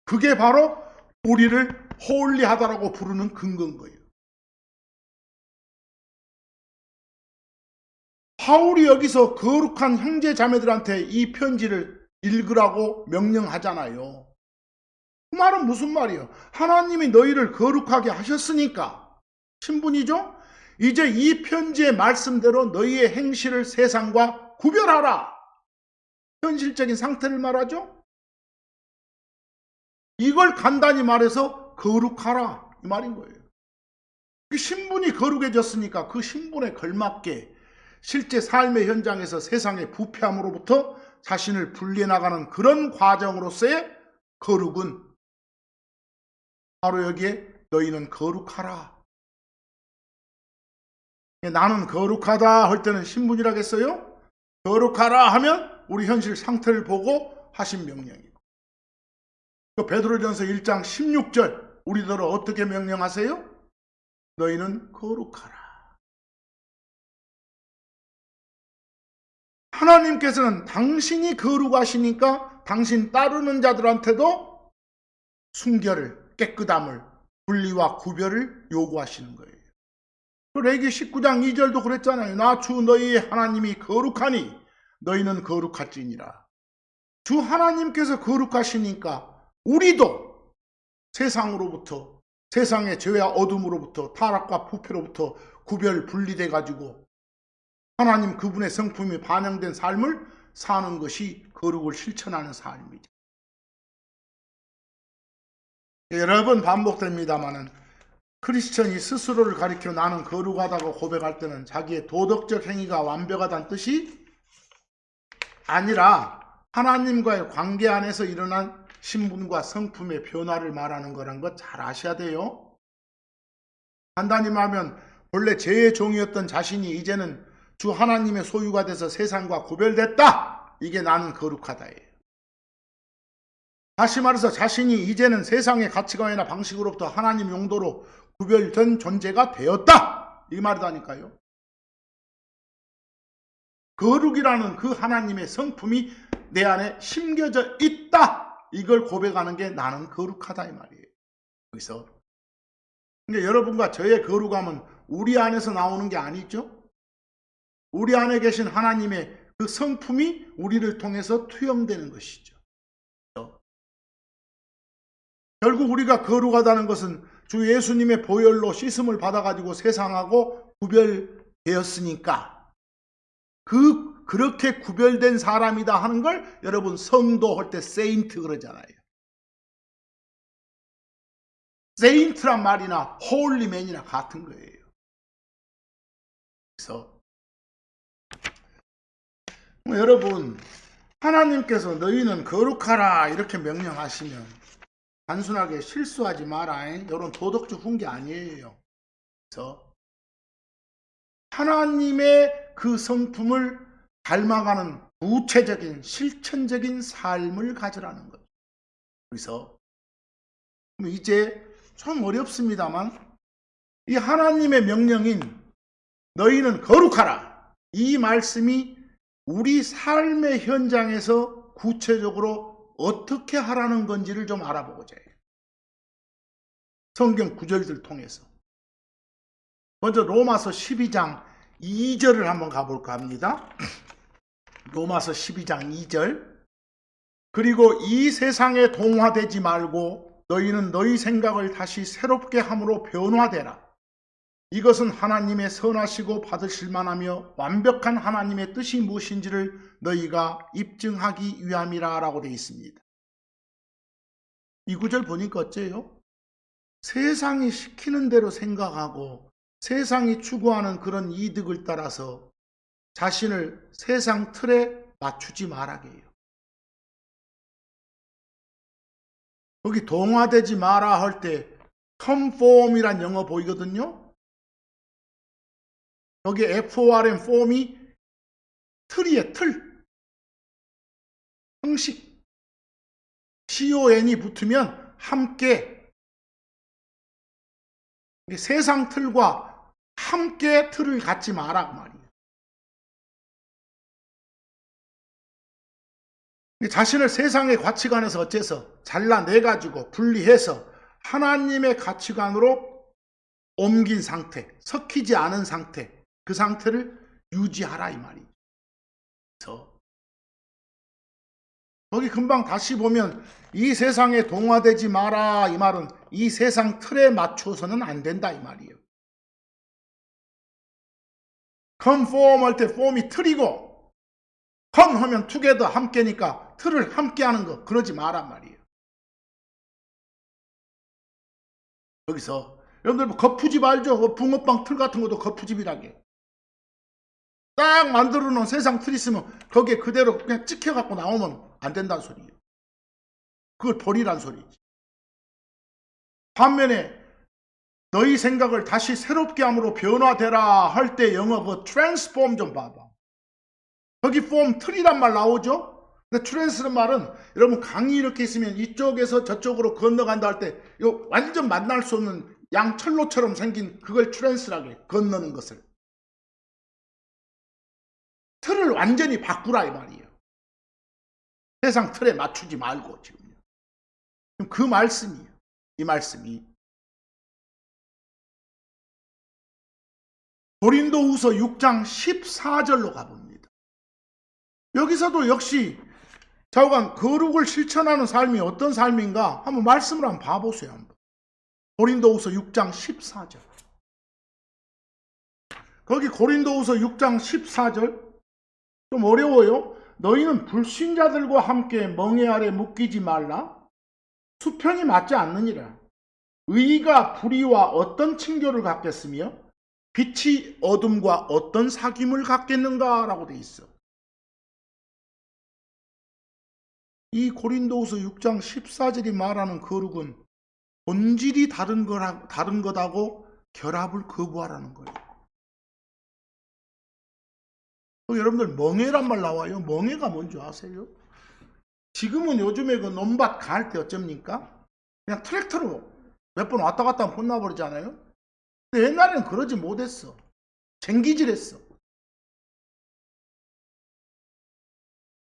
그게 바로 우리를 홀리하다라고 부르는 근거인 거예요. 바울이 여기서 거룩한 형제 자매들한테 이 편지를 읽으라고 명령하잖아요. 그 말은 무슨 말이에요? 하나님이 너희를 거룩하게 하셨으니까 신분이죠? 이제 이 편지의 말씀대로 너희의 행실을 세상과 구별하라. 현실적인 상태를 말하죠? 이걸 간단히 말해서 거룩하라 이 말인 거예요. 그 신분이 거룩해졌으니까 그 신분에 걸맞게 실제 삶의 현장에서 세상의 부패함으로부터 자신을 분리해 나가는 그런 과정으로서의 거룩은 바로 여기에 너희는 거룩하라. 나는 거룩하다 할 때는 신분이라겠어요? 거룩하라 하면 우리 현실 상태를 보고 하신 명령이고, 베드로전서 1장 16절 우리더러 어떻게 명령하세요? 너희는 거룩하라. 하나님께서는 당신이 거룩하시니까 당신 따르는 자들한테도 순결을, 깨끗함을, 분리와 구별을 요구하시는 거예요. 레기 19장 2절도 그랬잖아요. 나 주 너희 하나님이 거룩하니 너희는 거룩할지니라. 주 하나님께서 거룩하시니까 우리도 세상으로부터, 세상의 죄와 어둠으로부터, 타락과 부패로부터 구별 분리돼 가지고 하나님 그분의 성품이 반영된 삶을 사는 것이 거룩을 실천하는 삶이죠. 여러 번 반복됩니다마는 크리스천이 스스로를 가리켜 나는 거룩하다고 고백할 때는 자기의 도덕적 행위가 완벽하다는 뜻이 아니라 하나님과의 관계 안에서 일어난 신분과 성품의 변화를 말하는 거란 거 잘 아셔야 돼요. 간단히 말하면 본래 죄의 종이었던 자신이 이제는 주 하나님의 소유가 돼서 세상과 구별됐다. 이게 나는 거룩하다예요. 다시 말해서 자신이 이제는 세상의 가치관이나 방식으로부터 하나님 용도로 구별된 존재가 되었다. 이 말이다니까요. 거룩이라는 그 하나님의 성품이 내 안에 심겨져 있다. 이걸 고백하는 게 나는 거룩하다 이 말이에요. 여기서 그러니까 여러분과 저의 거룩함은 우리 안에서 나오는 게 아니죠. 우리 안에 계신 하나님의 그 성품이 우리를 통해서 투영되는 것이죠. 결국 우리가 거룩하다는 것은 주 예수님의 보혈로 씻음을 받아가지고 세상하고 구별되었으니까 그렇게 구별된 사람이다 하는 걸 여러분 성도 할 때 세인트 그러잖아요. 세인트란 말이나 홀리맨이나 같은 거예요. 그래서 여러분 하나님께서 너희는 거룩하라 이렇게 명령하시면 단순하게 실수하지 마라 이런 도덕적 훈계 아니에요. 그래서 하나님의 그 성품을 닮아가는 구체적인 실천적인 삶을 가지라는 거죠. 그래서 이제 좀 어렵습니다만 이 하나님의 명령인 너희는 거룩하라 이 말씀이 우리 삶의 현장에서 구체적으로 어떻게 하라는 건지를 좀 알아보고자 해요. 성경 구절들 통해서. 먼저 로마서 12장 2절을 한번 가볼까 합니다. 로마서 12장 2절. 그리고 이 세상에 동화되지 말고 너희는 너희 생각을 다시 새롭게 함으로 변화되라. 이것은 하나님의 선하시고 받으실 만하며 완벽한 하나님의 뜻이 무엇인지를 너희가 입증하기 위함이라 라고 되어 있습니다. 이 구절 보니까 어째요? 세상이 시키는 대로 생각하고 세상이 추구하는 그런 이득을 따라서 자신을 세상 틀에 맞추지 말라게 해요. 거기 동화되지 마라 할 때 conform이란 영어 보이거든요. 여기 FORM form이 틀이에요. 틀. 형식. CON이 붙으면 함께 세상 틀과 함께 틀을 갖지 마라 말이에요. 자신을 세상의 가치관에서 어째서 잘라내가지고 분리해서 하나님의 가치관으로 옮긴 상태, 섞이지 않은 상태, 그 상태를 유지하라 이 말이죠. 그래서 거기 금방 다시 보면 이 세상에 동화되지 마라 이 말은 이 세상 틀에 맞춰서는 안 된다 이 말이에요. conform 할 때 form이 틀이고 come 하면 together 함께니까 틀을 함께 하는 거 그러지 마란 말이에요. 여기서 여러분들 거푸집 알죠? 붕어빵 틀 같은 것도 거푸집이라게 딱 만들어 놓은 세상 틀 있으면 거기에 그대로 그냥 찍혀갖고 나오면 안 된다는 소리예요. 그걸 버리란 소리지. 반면에 너희 생각을 다시 새롭게 함으로 변화되라 할 때 영어 그 transform 좀 봐봐. 거기 form 틀이란 말 나오죠? 근데 trans는 말은 여러분 강이 이렇게 있으면 이쪽에서 저쪽으로 건너간다 할 때 이거 완전 만날 수 없는 양철로처럼 생긴 그걸 trans라고 해. 건너는 것을. 틀을 완전히 바꾸라 이 말이에요. 세상 틀에 맞추지 말고 지금. 그 말씀이에요. 이 말씀이. 고린도후서 6장 14절로 가봅니다. 여기서도 역시 좌우간 거룩을 실천하는 삶이 어떤 삶인가 한번 말씀을 한번 봐보세요. 한번. 고린도후서 6장 14절. 거기 고린도후서 6장 14절 좀 어려워요. 너희는 불신자들과 함께 멍에 아래 묶이지 말라. 수평이 맞지 않느니라. 의가 불의와 어떤 층교를 갖겠으며 빛이 어둠과 어떤 사귐을 갖겠는가라고 돼 있어. 이 고린도후서 6장 14절이 말하는 거룩은 본질이 다른 것하고 결합을 거부하라는 거예요. 여러분들 멍해란 말 나와요. 멍해가 뭔지 아세요? 지금은 요즘에 그 논밭 갈 때 어쩝니까? 그냥 트랙터로 몇 번 왔다 갔다 하면 혼나버리잖아요. 근데 옛날에는 그러지 못했어. 쟁기질했어.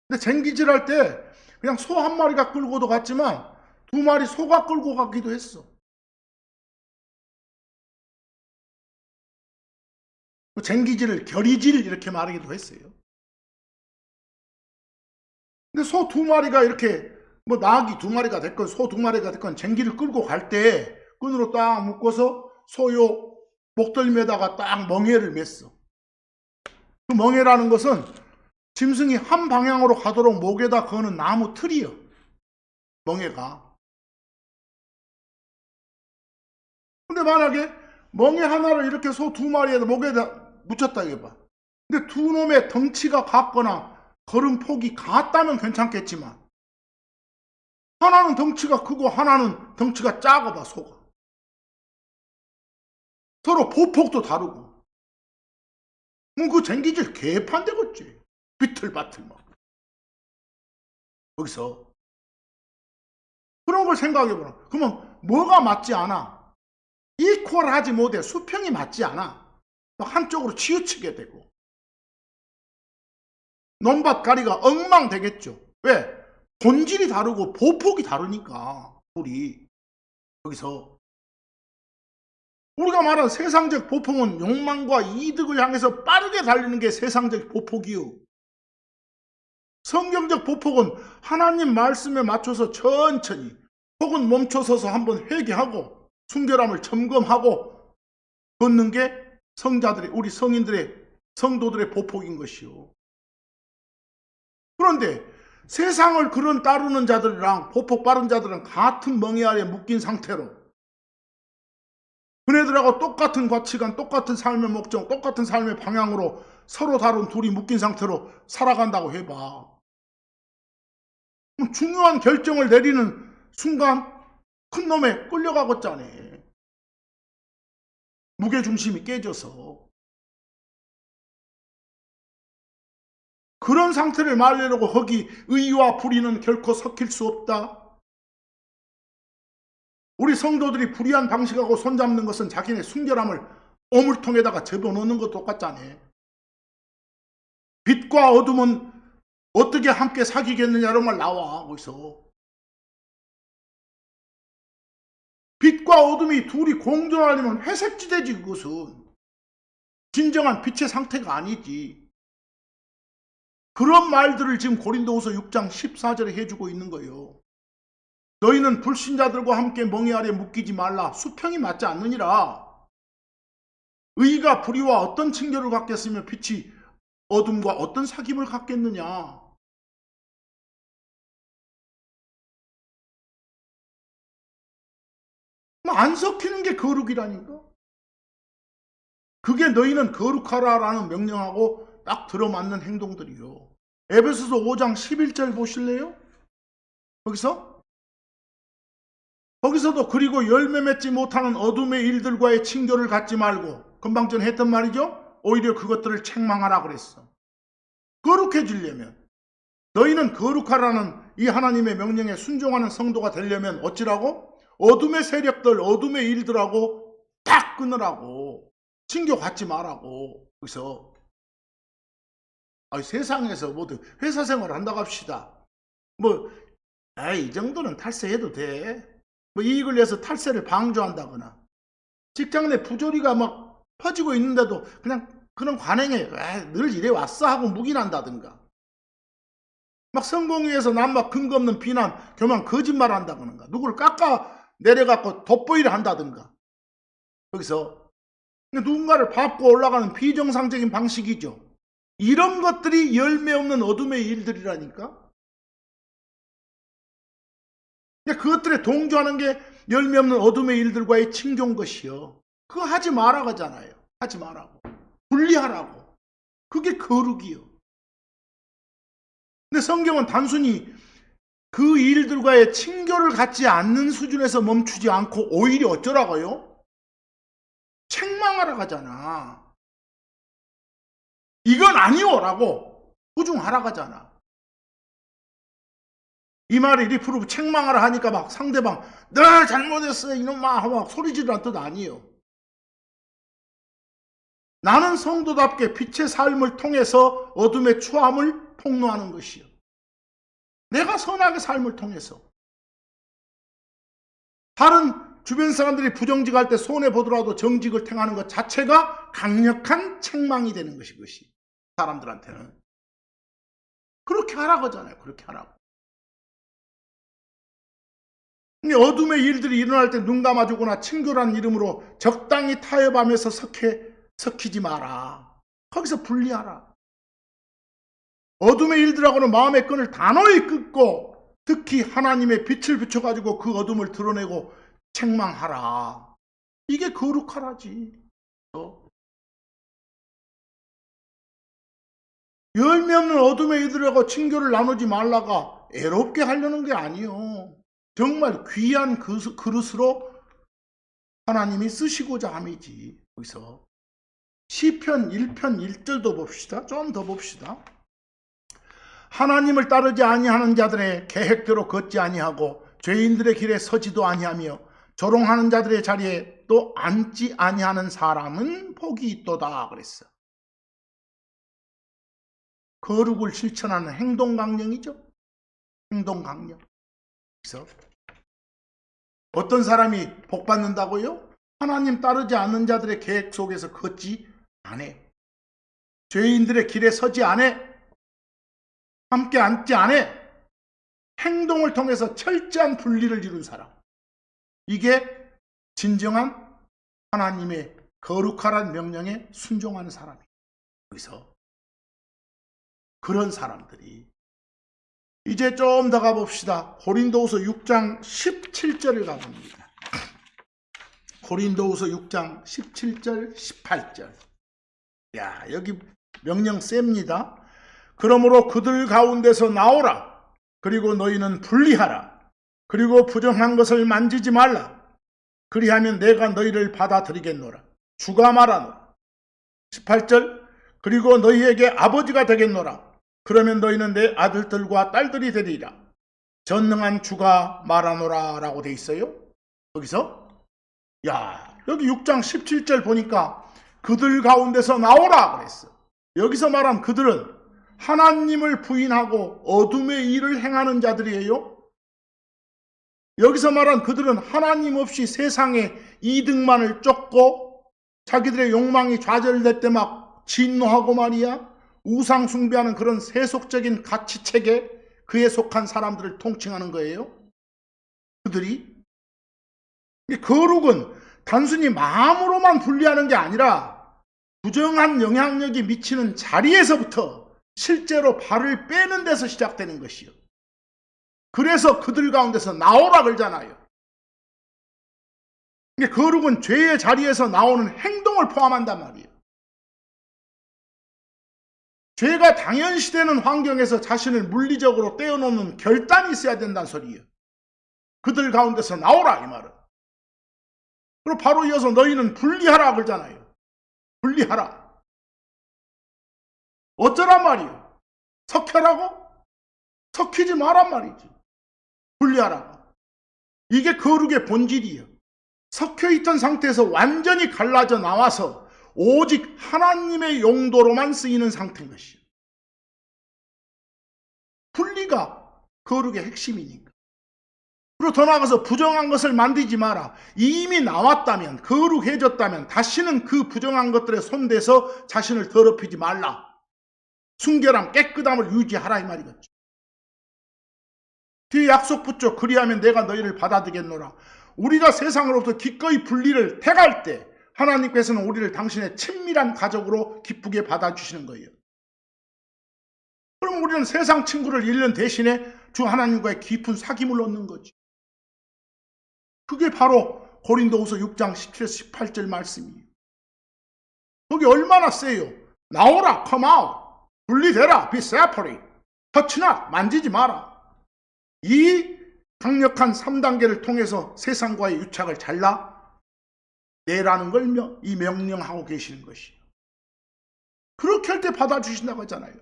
근데 쟁기질할 때 그냥 소 한 마리가 끌고도 갔지만 두 마리 소가 끌고 가기도 했어. 쟁기질을 결이질 이렇게 말하기도 했어요. 근데 소 두 마리가 이렇게 뭐 나귀 두 마리가 됐건 소 두 마리가 됐건 쟁기를 끌고 갈 때 끈으로 딱 묶어서 소요 목덜미에다가 딱 멍에를 맸어. 그 멍에라는 것은 짐승이 한 방향으로 가도록 목에다 거는 나무 틀이요. 멍에가. 근데 만약에 멍에 하나를 이렇게 소 두 마리에다 목에다 묻혔다 이거봐. 근데 두 놈의 덩치가 같거나 걸음 폭이 같다면 괜찮겠지만 하나는 덩치가 크고 하나는 덩치가 작아봐 소가. 서로 보폭도 다르고. 그 쟁기질 개판되겠지. 비틀바틀 막. 거기서 그런 걸 생각해보라. 그러면 뭐가 맞지 않아? 이퀄하지 못해. 수평이 맞지 않아. 한쪽으로 치우치게 되고 논밭가리가 엉망되겠죠. 왜? 본질이 다르고 보폭이 다르니까 우리 여기서 우리가 말하는 세상적 보폭은 욕망과 이득을 향해서 빠르게 달리는 게 세상적 보폭이요. 성경적 보폭은 하나님 말씀에 맞춰서 천천히 혹은 멈춰서서 한번 회개하고 순결함을 점검하고 걷는 게 성자들의 우리 성인들의 성도들의 보폭인 것이요. 그런데 세상을 그런 따르는 자들이랑 보폭 빠른 자들은 같은 멍에 아래 묶인 상태로 그네들하고 똑같은 가치관, 똑같은 삶의 목적, 똑같은 삶의 방향으로 서로 다른 둘이 묶인 상태로 살아간다고 해봐. 그럼 중요한 결정을 내리는 순간 큰 놈에 끌려가겠잖아. 무게중심이 깨져서. 그런 상태를 말하려고 거기 의와 불의는 결코 섞일 수 없다. 우리 성도들이 불의한 방식하고 손잡는 것은 자기네 순결함을 오물통에다가 집어넣는 것 똑같잖아. 빛과 어둠은 어떻게 함께 사귀겠느냐 이런 말 나와. 거기서 빛과 어둠이 둘이 공존하려면 회색지대지. 그것은 진정한 빛의 상태가 아니지. 그런 말들을 지금 고린도후서 6장 14절에 해주고 있는 거예요. 너희는 불신자들과 함께 멍에 아래 묶이지 말라. 수평이 맞지 않느니라. 의가 불의와 어떤 층교를 갖겠으며 빛이 어둠과 어떤 사귐을 갖겠느냐. 안 섞이는 게 거룩이라니까. 그게 너희는 거룩하라라는 명령하고 딱 들어맞는 행동들이요. 에베소서 5장 11절 보실래요? 거기서도 그리고 열매 맺지 못하는 어둠의 일들과의 친교를 갖지 말고 금방 전에 했던 말이죠. 오히려 그것들을 책망하라 그랬어. 거룩해지려면 너희는 거룩하라는 이 하나님의 명령에 순종하는 성도가 되려면 어찌라고? 어둠의 세력들, 어둠의 일들하고 딱 끊으라고. 친교 갖지 말라고. 그래서 세상에서 뭐든 회사 생활을 한다고 합시다. 이 정도는 탈세해도 돼. 이익을 위해서 탈세를 방조한다거나 직장 내 부조리가 막 퍼지고 있는데도 그냥 그런 관행에 늘 이래 왔어 하고 묵인한다든가 막 성공위해서 남 막 근거 없는 비난, 교만, 거짓말 한다거나 누구를 깎아 내려갖고 돋보이를 한다든가 여기서 누군가를 밟고 올라가는 비정상적인 방식이죠. 이런 것들이 열매 없는 어둠의 일들이라니까. 그것들에 동조하는 게 열매 없는 어둠의 일들과의 친교인 것이요. 그거 하지 말아가잖아요. 하지 말라고. 분리하라고. 그게 거룩이요. 근데 성경은 단순히 그 일들과의 친교를 갖지 않는 수준에서 멈추지 않고 오히려 어쩌라고요? 책망하러 가잖아. 이건 아니오라고 부중하러 가잖아. 이 말이 리프로 책망하라 하니까 막 상대방 너 잘못했어 이놈아 하고 막 소리 지르는 뜻 아니에요. 나는 성도답게 빛의 삶을 통해서 어둠의 추함을 폭로하는 것이요. 내가 선하게 삶을 통해서. 다른 주변 사람들이 부정직할 때 손해보더라도 정직을 행하는 것 자체가 강력한 책망이 되는 것이 사람들한테는. 그렇게 하라고 하잖아요. 그렇게 하라고. 어둠의 일들이 일어날 때 눈 감아주거나 친교라는 이름으로 적당히 타협하면서 섞이지 마라. 거기서 분리하라. 어둠의 일들하고는 마음의 끈을 단호히 끊고 특히 하나님의 빛을 비춰가지고 그 어둠을 드러내고 책망하라. 이게 거룩하라지. 열매 없는 어둠의 일들하고 친교를 나누지 말라가 애롭게 하려는 게 아니요. 정말 귀한 그릇으로 하나님이 쓰시고자 함이지. 여기서 시편 1편 1절도 봅시다. 좀 더 봅시다. 하나님을 따르지 아니하는 자들의 계획대로 걷지 아니하고 죄인들의 길에 서지도 아니하며 조롱하는 자들의 자리에 또 앉지 아니하는 사람은 복이 있도다 그랬어. 거룩을 실천하는 행동 강령이죠. 행동 강령. 그래서 어떤 사람이 복 받는다고요? 하나님 따르지 않는 자들의 계획 속에서 걷지 않아. 죄인들의 길에 서지 않아. 함께 앉지 않아. 행동을 통해서 철저한 분리를 이룬 사람. 이게 진정한 하나님의 거룩하란 명령에 순종하는 사람이에요. 여기서 그런 사람들이 이제 좀 더 가봅시다. 고린도후서 6장 17절을 가봅니다. 고린도후서 6장 17절 18절. 야, 여기 명령 셉니다. 그러므로 그들 가운데서 나오라. 그리고 너희는 분리하라. 그리고 부정한 것을 만지지 말라. 그리하면 내가 너희를 받아들이겠노라. 주가 말하노라. 18절. 그리고 너희에게 아버지가 되겠노라. 그러면 너희는 내 아들들과 딸들이 되리라. 전능한 주가 말하노라 라고 돼 있어요. 여기서 여기 6장 17절 보니까 그들 가운데서 나오라 그랬어. 여기서 말한 그들은 하나님을 부인하고 어둠의 일을 행하는 자들이에요. 여기서 말한 그들은 하나님 없이 세상의 이득만을 쫓고 자기들의 욕망이 좌절될 때 막 진노하고 말이야. 우상 숭배하는 그런 세속적인 가치체계 그에 속한 사람들을 통칭하는 거예요. 그들이. 거룩은 단순히 마음으로만 분리하는 게 아니라 부정한 영향력이 미치는 자리에서부터 실제로 발을 빼는 데서 시작되는 것이요. 그래서 그들 가운데서 나오라 그러잖아요. 거룩은 죄의 자리에서 나오는 행동을 포함한단 말이에요. 죄가 당연시되는 환경에서 자신을 물리적으로 떼어놓는 결단이 있어야 된다는 소리예요. 그들 가운데서 나오라 이 말은. 그리고 바로 이어서 너희는 분리하라 그러잖아요. 분리하라. 어쩌란 말이에요? 섞여라고? 섞이지 마란 말이지. 분리하라. 이게 거룩의 본질이에요. 섞여있던 상태에서 완전히 갈라져 나와서 오직 하나님의 용도로만 쓰이는 상태인 것이에요. 분리가 거룩의 핵심이니까. 그리고 더 나아가서 부정한 것을 만들지 마라. 이미 나왔다면, 거룩해졌다면 다시는 그 부정한 것들에 손대서 자신을 더럽히지 말라. 순결함, 깨끗함을 유지하라 이 말이겠죠. 뒤에 약속 붙죠. 그리하면 내가 너희를 받아들이겠노라. 우리가 세상으로부터 기꺼이 분리를 택할 때 하나님께서는 우리를 당신의 친밀한 가족으로 기쁘게 받아주시는 거예요. 그럼 우리는 세상 친구를 잃는 대신에 주 하나님과의 깊은 사귐을 얻는 거지. 그게 바로 고린도후서 6장 17, 18절 말씀이에요. 거기 얼마나 세요. 나오라, come out. 분리되라, be separate. touch not, 만지지 마라. 이 강력한 3단계를 통해서 세상과의 유착을 잘라내라는 걸 이 명령하고 계시는 것이에요. 그렇게 할 때 받아주신다고 하잖아요.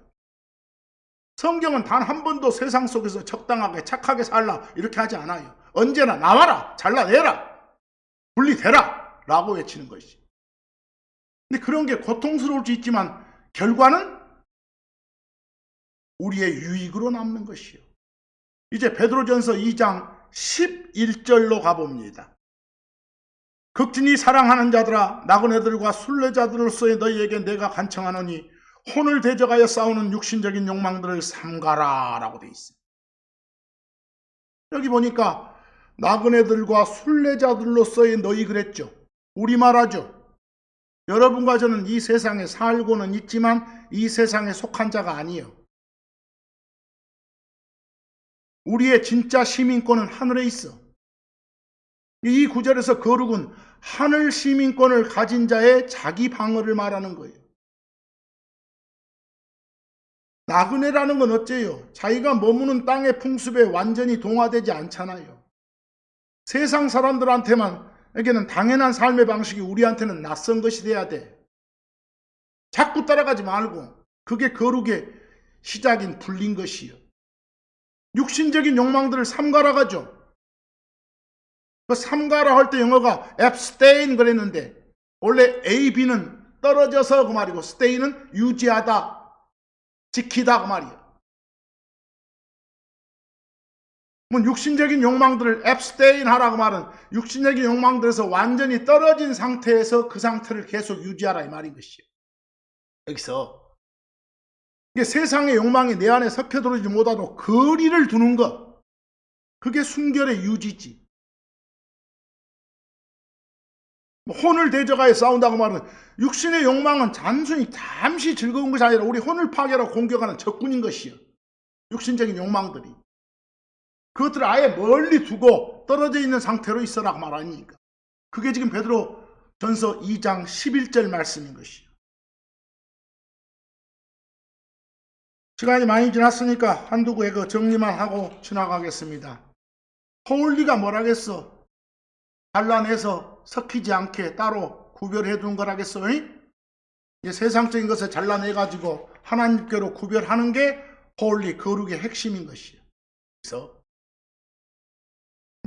성경은 단 한 번도 세상 속에서 적당하게 착하게 살라 이렇게 하지 않아요. 언제나 나와라, 잘라내라, 분리되라 라고 외치는 것이죠. 근데 그런 게 고통스러울 수 있지만 결과는 우리의 유익으로 남는 것이요. 이제 베드로전서 2장 11절로 가봅니다. 극진히 사랑하는 자들아, 나그네들과 순례자들로서의 너희에게 내가 간청하노니 혼을 대적하여 싸우는 육신적인 욕망들을 삼가라 라고 돼 있어요. 여기 보니까 나그네들과 순례자들로서의 너희 그랬죠. 우리말하죠. 여러분과 저는 이 세상에 살고는 있지만 이 세상에 속한 자가 아니에요. 우리의 진짜 시민권은 하늘에 있어. 이 구절에서 거룩은 하늘 시민권을 가진 자의 자기 방어를 말하는 거예요. 나그네라는 건 어째요? 자기가 머무는 땅의 풍습에 완전히 동화되지 않잖아요. 세상 사람들한테는 당연한 삶의 방식이 우리한테는 낯선 것이 돼야 돼. 자꾸 따라가지 말고 그게 거룩의 시작인 불린 것이요. 육신적인 욕망들을 삼가라 하죠. 그 삼가라 할 때 영어가 abstain 그랬는데 원래 A, B는 떨어져서 그 말이고 stay는 유지하다, 지키다 그 말이에요. 육신적인 욕망들을 abstain 하라고 말은 육신적인 욕망들에서 완전히 떨어진 상태에서 그 상태를 계속 유지하라 이 말인 것이에요. 여기서 이게 세상의 욕망이 내 안에 섞여 들어오지 못하도록 거리를 두는 것, 그게 순결의 유지지. 혼을 대적하여 싸운다고 말하는 육신의 욕망은 단순히 잠시 즐거운 것이 아니라 우리 혼을 파괴하고 공격하는 적군인 것이요. 육신적인 욕망들이. 그것들을 아예 멀리 두고 떨어져 있는 상태로 있어라고 말하니까. 그게 지금 베드로 전서 2장 11절 말씀인 것이요. 시간이 많이 지났으니까 한두 구에 그 정리만 하고 지나가겠습니다. 홀리가 뭐라겠어? 잘라내서 섞이지 않게 따로 구별해 둔 거라겠어. 세상적인 것을 잘라내가지고 하나님께로 구별하는 게 홀리, 거룩의 핵심인 것이에요. 그래서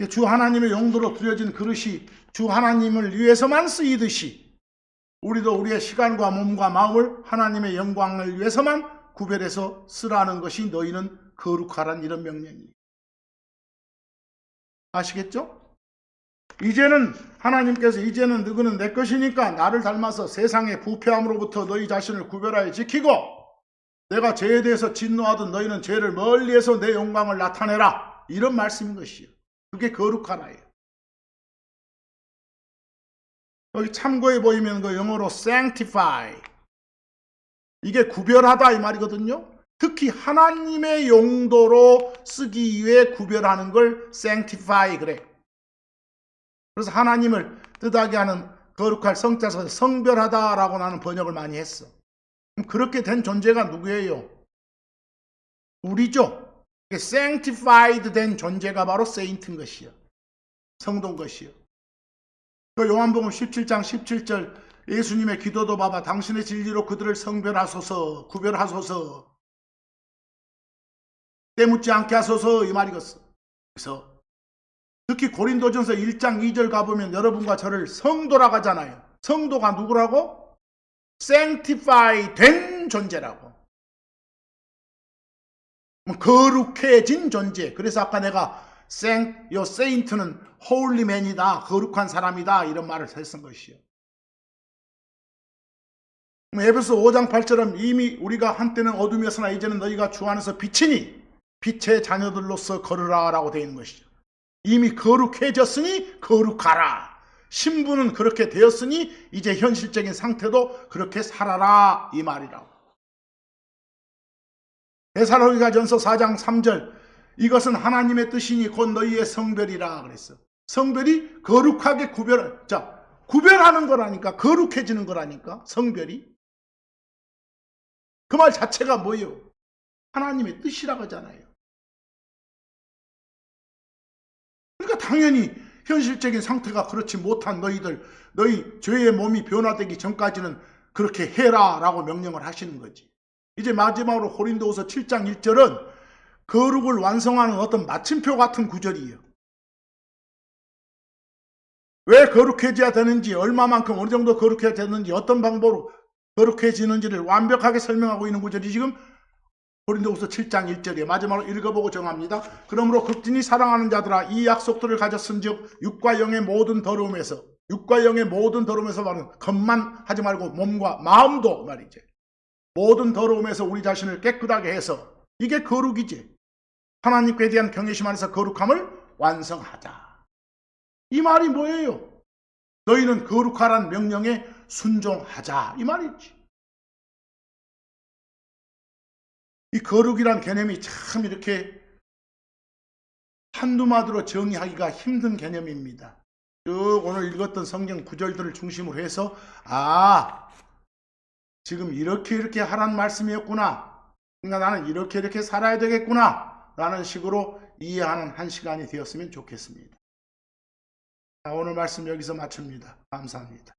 주 하나님의 용도로 드려진 그릇이 주 하나님을 위해서만 쓰이듯이 우리도 우리의 시간과 몸과 마음을 하나님의 영광을 위해서만 구별해서 쓰라는 것이 너희는 거룩하란 이런 명령이에요. 아시겠죠? 이제는 하나님께서 이제는 너희는 내 것이니까 나를 닮아서 세상의 부패함으로부터 너희 자신을 구별하여 지키고 내가 죄에 대해서 진노하던 너희는 죄를 멀리해서 내 영광을 나타내라. 이런 말씀인 것이에요. 그게 거룩하라예요. 여기 참고해 보이면 그 영어로 sanctify. 이게 구별하다 이 말이거든요. 특히 하나님의 용도로 쓰기 위해 구별하는 걸 sanctify 그래. 그래서 하나님을 뜻하게 하는 거룩할 성자에서 성별하다라고 나는 번역을 많이 했어. 그렇게 된 존재가 누구예요? 우리죠. sanctified 된 존재가 바로 saint인 것이요. 성도인 것이요. 그 요한복음 17장 17절 예수님의 기도도 봐봐. 당신의 진리로 그들을 성별하소서, 구별하소서, 때묻지 않게 하소서 이 말이겠어. 그래서 특히 고린도전서 1장 2절 가보면 여러분과 저를 성도라고 하잖아요. 성도가 누구라고? sanctify 된 존재라고. 거룩해진 존재. 그래서 아까 내가 요 saint는 holy man이다. 거룩한 사람이다. 이런 말을 했던 것이요. 에베소 5장 8절은 이미 우리가 한때는 어둠이었으나 이제는 너희가 주 안에서 빛이니 빛의 자녀들로서 걸으라 라고 되어 있는 것이죠. 이미 거룩해졌으니 거룩하라. 신분은 그렇게 되었으니 이제 현실적인 상태도 그렇게 살아라 이 말이라고. 데살로니가전서 4장 3절 이것은 하나님의 뜻이니 곧 너희의 성별이라 그랬어. 성별이 거룩하게 구별하는 거라니까. 거룩해지는 거라니까. 성별이. 그 말 자체가 뭐예요? 하나님의 뜻이라고 하잖아요. 그러니까 당연히 현실적인 상태가 그렇지 못한 너희 죄의 몸이 변화되기 전까지는 그렇게 해라 라고 명령을 하시는 거지. 이제 마지막으로 고린도후서 7장 1절은 거룩을 완성하는 어떤 마침표 같은 구절이에요. 왜 거룩해져야 되는지, 얼마만큼 어느 정도 거룩해야 되는지, 어떤 방법으로 거룩해지는지를 완벽하게 설명하고 있는 구절이 지금 고린도후서 7장 1절이에요. 마지막으로 읽어보고 정합니다. 그러므로 극진히 사랑하는 자들아, 이 약속들을 가졌은즉 육과 영의 모든 더러움에서 말은 겉만 하지 말고 몸과 마음도 말이지. 모든 더러움에서 우리 자신을 깨끗하게 해서, 이게 거룩이지. 하나님께 대한 경외심 안에서 거룩함을 완성하자. 이 말이 뭐예요? 너희는 거룩하란 명령에 순종하자, 이 말이지. 이 거룩이란 개념이 참 이렇게 한두 마디로 정의하기가 힘든 개념입니다. 쭉 오늘 읽었던 성경 구절들을 중심으로 해서 지금 이렇게 하란 말씀이었구나. 그러니까 나는 이렇게 살아야 되겠구나 라는 식으로 이해하는 한 시간이 되었으면 좋겠습니다. 오늘 말씀 여기서 마칩니다. 감사합니다.